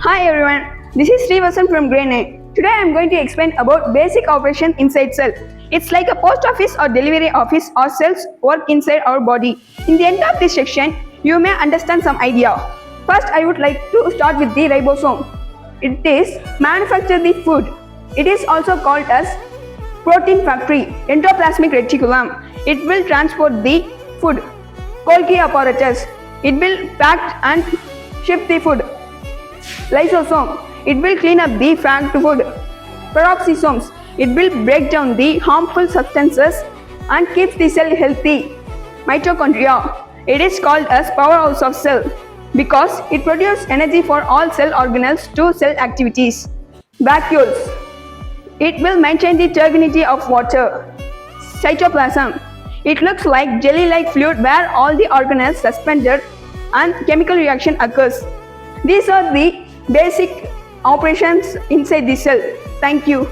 Hi everyone, this is Varshan from grade 9. Today I am going to explain about basic operation inside cell. It's like a post office or delivery office or cells work inside our body. In the end of this section, you may understand some idea. First, I would like to start with the ribosome. It is manufacture the food. It is also called as protein factory, endoplasmic reticulum. It will transport the food. Golgi apparatus. It will pack and ship the food. Lysosome. It will clean up the franked food. Peroxisomes. It will break down the harmful substances and keeps the cell healthy. Mitochondria. It is called as powerhouse of cell because it produces energy for all cell organelles to cell activities. Vacuoles. It will maintain the turbidity of water. Cytoplasm. It looks like jelly-like fluid where all the organelles suspended and chemical reaction occurs. These are the basic operations inside the cell. Thank you.